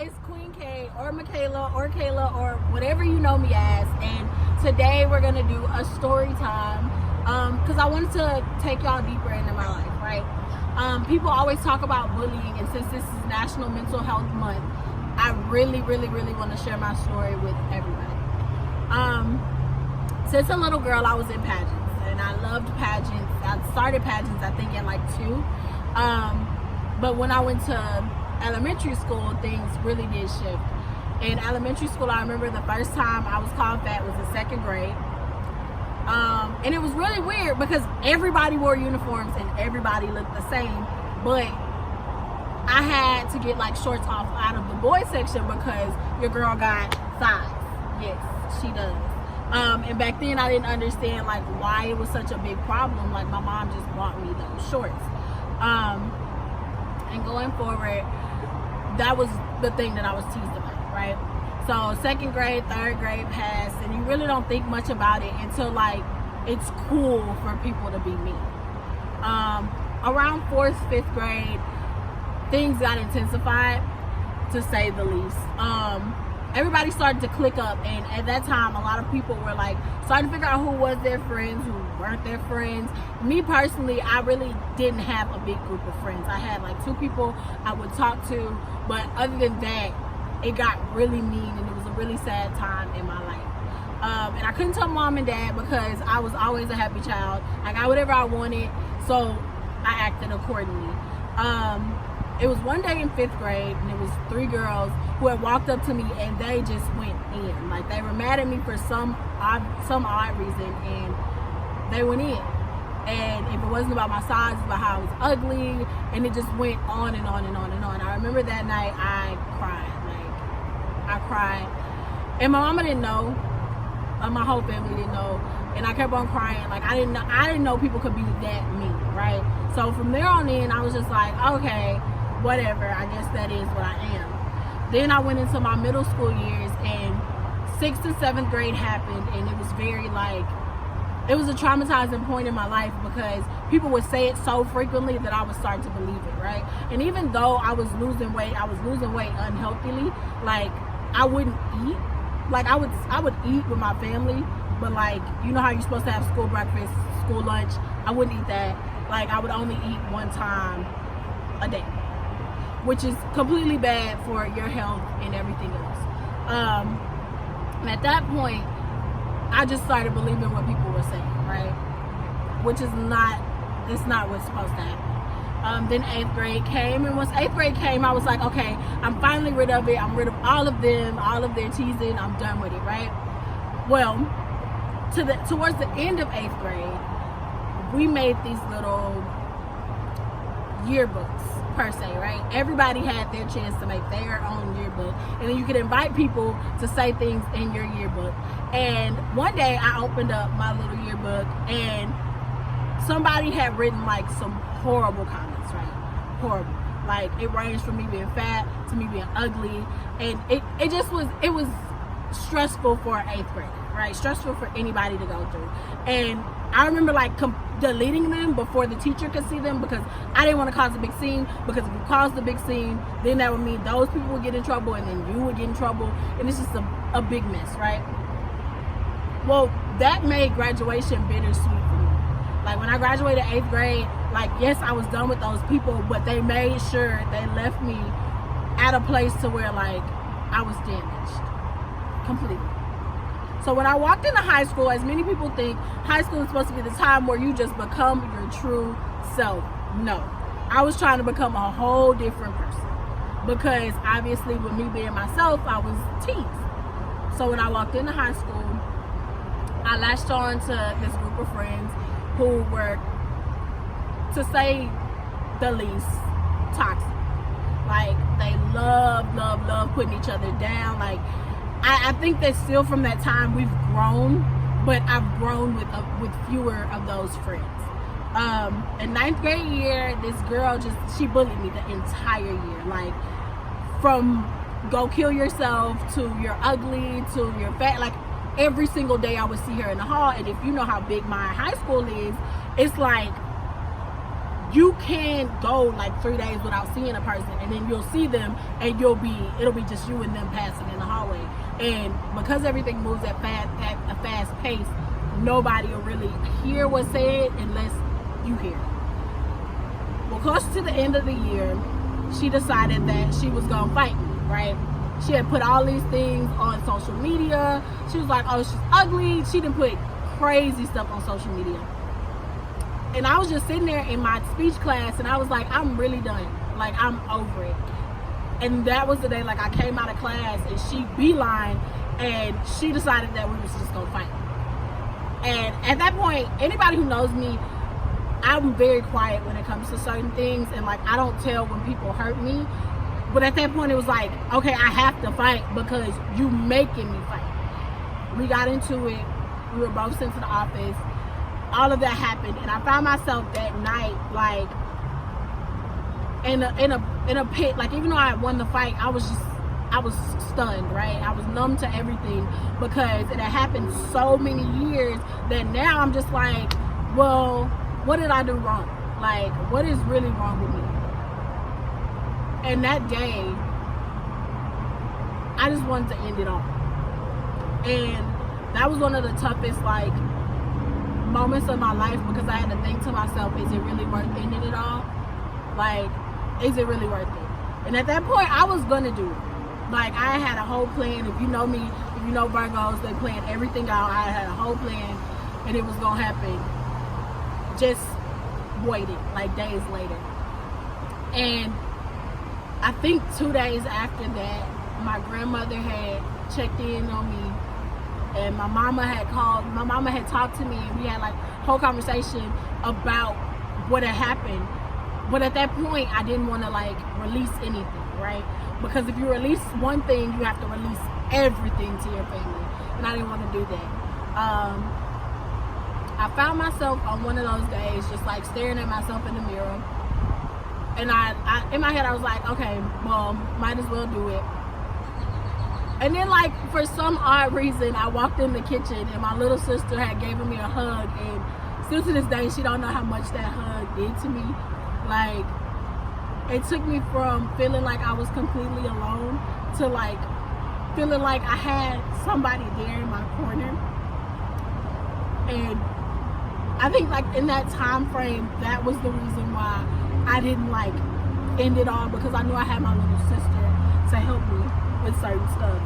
it's Queen K or Michaela or Kayla or whatever you know me as, and today we're gonna do a story time because I wanted to take y'all deeper into my life, right? People always talk about bullying, and since this is National Mental Health Month, I really want to share my story with everybody. Since a little girl, I was in pageants, and I loved pageants. I started pageants, I think, at like 2. But when I went to elementary school, things really did shift. In elementary school, I remember the first time I was called fat was in 2nd grade. And it was really weird because everybody wore uniforms and everybody looked the same, but I had to get like shorts off out of the boys section because your girl got size. Yes, she does. And back then I didn't understand like why it was such a big problem. Like my mom just bought me those shorts. And going forward, that was the thing that I was teased about, right? So 2nd grade, 3rd grade passed, and you really don't think much about it until like it's cool for people to be mean. Around 4th, 5th grade, things got intensified, to say the least. Everybody started to click up, and at that time a lot of people were like starting to figure out who was their friends, who weren't their friends. Me personally, I really didn't have a big group of friends. I had like 2 people I would talk to, but other than that, it got really mean, and it was a really sad time in my life. And I couldn't tell mom and dad because I was always a happy child. I got whatever I wanted, so I acted accordingly. It was one day in 5th grade, and it was 3 girls who had walked up to me, and they just went in. Like, they were mad at me for some odd reason, and they went in. And if it wasn't about my size, it was about how I was ugly, and it just went on and on and on and on. I remember that night I cried. Like, I cried. And my mama didn't know. My whole family didn't know. And I kept on crying. Like, I didn't know people could be that mean, right? So from there on in, I was just like, okay, whatever, I guess that is what I am. Then I went into my middle school years, and 6th and 7th grade happened, and it was very like, it was a traumatizing point in my life because people would say it so frequently that I would start to believe it, right? And even though I was losing weight unhealthily. Like, I wouldn't eat. Like, I would eat with my family, but like, you know how you're supposed to have school breakfast, school lunch? I wouldn't eat that. Like, I would only eat 1 time a day, which is completely bad for your health and everything else. And at that point, I just started believing what people were saying, right? Which is not what's supposed to happen. Then 8th grade came, and once 8th grade came, I was like, okay, I'm finally rid of it. I'm rid of all of them, all of their teasing. I'm done with it, right? Well, towards the end of 8th grade, we made these little yearbooks, per se, right? Everybody had their chance to make their own yearbook, and then you could invite people to say things in your yearbook. And one day I opened up my little yearbook, and somebody had written like some horrible comments, right? Horrible. Like, it ranged from me being fat to me being ugly, and it was stressful for an 8th grader, right? Stressful for anybody to go through. And I remember like deleting them before the teacher could see them because I didn't want to cause a big scene, because if you caused a big scene, then that would mean those people would get in trouble, and then you would get in trouble, and it's just a big mess, right? Well, that made graduation bittersweet for me. Like, when I graduated 8th grade, like, yes, I was done with those people, but they made sure they left me at a place to where like I was damaged completely. So when I walked into high school, as many people think, high school is supposed to be the time where you just become your true self. No. I was trying to become a whole different person because obviously with me being myself, I was teased. So when I walked into high school, I latched on to this group of friends who were, to say the least, toxic. Like, they love putting each other down. Like, I think that still from that time we've grown, but I've grown with fewer of those friends. In 9th grade year, this girl she bullied me the entire year. Like, from go kill yourself to you're ugly to you're fat. Like, every single day I would see her in the hall, and if you know how big my high school is, it's like you can go like 3 days without seeing a person, and then you'll see them, and it'll be just you and them passing in the hallway. And because everything moves at a fast pace, nobody will really hear what's said unless you hear it. Well, close to the end of the year, she decided that she was gonna fight me, right? She had put all these things on social media. She was like, oh, she's ugly. She didn't put crazy stuff on social media. And I was just sitting there in my speech class, and I was like, I'm really done. Like, I'm over it. And that was the day, like, I came out of class, and she beeline, and she decided that we was just gonna fight. And at that point, anybody who knows me, I'm very quiet when it comes to certain things, and like, I don't tell when people hurt me. But at that point, it was like, okay, I have to fight because you making me fight. We got into it. We were both sent to the office. All of that happened, and I found myself that night, like, in a pit. Like, even though I had won the fight, I was stunned, right? I was numb to everything because it had happened so many years that now I'm just like, well, what did I do wrong? Like, what is really wrong with me? And that day, I just wanted to end it all. And that was one of the toughest, like, moments of my life, because I had to think to myself, is it really worth ending it all? Like, is it really worth it? And at that point, I was gonna do it. Like, I had a whole plan. If you know me, if you know Virgos, they plan everything out. I had a whole plan, and it was gonna happen. Just waited, like, days later. And I think 2 days after that, my grandmother had checked in on me, and my mama had called. My mama had talked to me, and we had like a whole conversation about what had happened. But at that point, I didn't want to like release anything, right? Because if you release one thing, you have to release everything to your family, and I didn't want to do that. I found myself on one of those days just like staring at myself in the mirror. And I in my head, I was like, okay, well, might as well do it. And then, like, for some odd reason, I walked in the kitchen, and my little sister had given me a hug. And still to this day, she don't know how much that hug did to me. Like, it took me from feeling like I was completely alone to, like, feeling like I had somebody there in my corner. And I think, like, in that time frame, that was the reason why I didn't like end it all, because I knew I had my little sister to help me with certain stuff.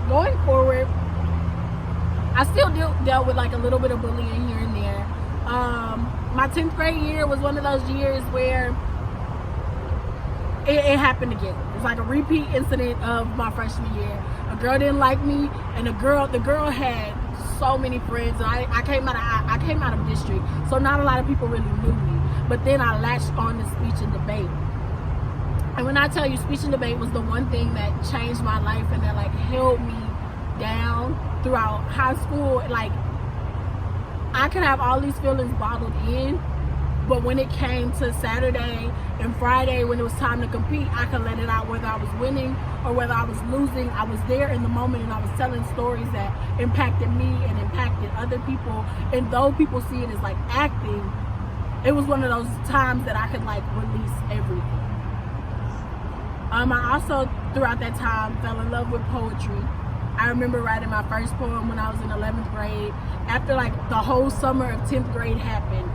Going forward, I still dealt with like a little bit of bullying here and there. My 10th grade year was one of those years where it happened again. It's like a repeat incident of my freshman year. A girl didn't like me, and the girl had so many friends. I came out of district, so not a lot of people really knew me. But then I latched on to speech and debate. And when I tell you, speech and debate was the one thing that changed my life and that like held me down throughout high school. Like, I could have all these feelings bottled in, but when it came to Saturday and Friday, when it was time to compete, I could let it out. Whether I was winning or whether I was losing, I was there in the moment, and I was telling stories that impacted me and impacted other people. And though people see it as like acting, it was one of those times that I could like release everything. I also, throughout that time, fell in love with poetry. I remember writing my first poem when I was in 11th grade. After like the whole summer of 10th grade happened,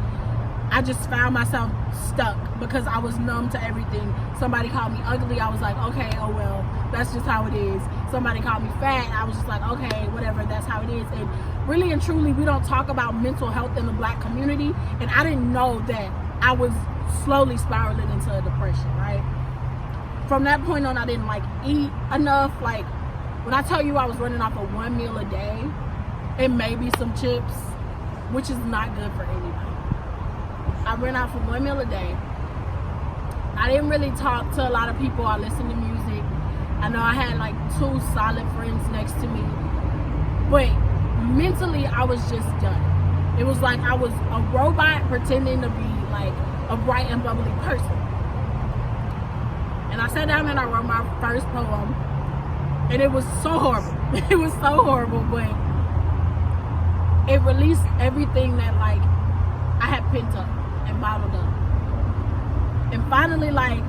I just found myself stuck because I was numb to everything. Somebody called me ugly. I was like, okay, oh well, that's just how it is. Somebody called me fat. I was just like, okay, whatever, that's how it is. And really and truly, we don't talk about mental health in the Black community. And I didn't know that I was slowly spiraling into a depression, right? From that point on, I didn't like eat enough. Like, when I tell you I was running off of one meal a day and maybe some chips, which is not good for anybody. I ran out for one meal a day. I didn't really talk to a lot of people. I listened to music. I know I had like 2 solid friends next to me, but mentally I was just done. It was like I was a robot pretending to be like a bright and bubbly person. And I sat down and I wrote my first poem, and it was so horrible. It was so horrible, but it released everything that like I had pent up and bottled up. And finally, like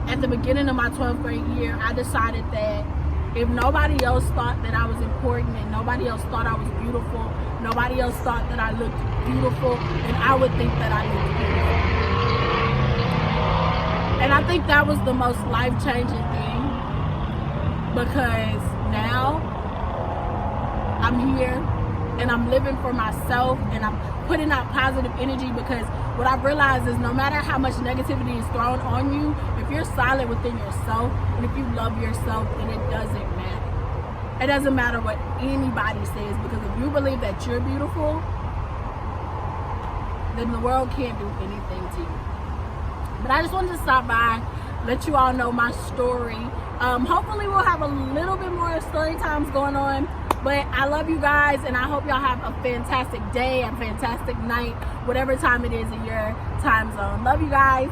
at the beginning of my 12th grade year, I decided that if nobody else thought that I was important and nobody else thought I was beautiful, nobody else thought that I looked beautiful, then I would think that I looked beautiful. And I think that was the most life-changing thing, because now I'm here and I'm living for myself and I'm putting out positive energy, because what I've realized is no matter how much negativity is thrown on you, if you're solid within yourself and if you love yourself, then it doesn't matter. It doesn't matter what anybody says, because if you believe that you're beautiful, then the world can't do anything to you. But I just wanted to stop by, let you all know my story. Hopefully we'll have a little bit more story times going on. But I love you guys, and I hope y'all have a fantastic day, a fantastic night, whatever time it is in your time zone. Love you guys.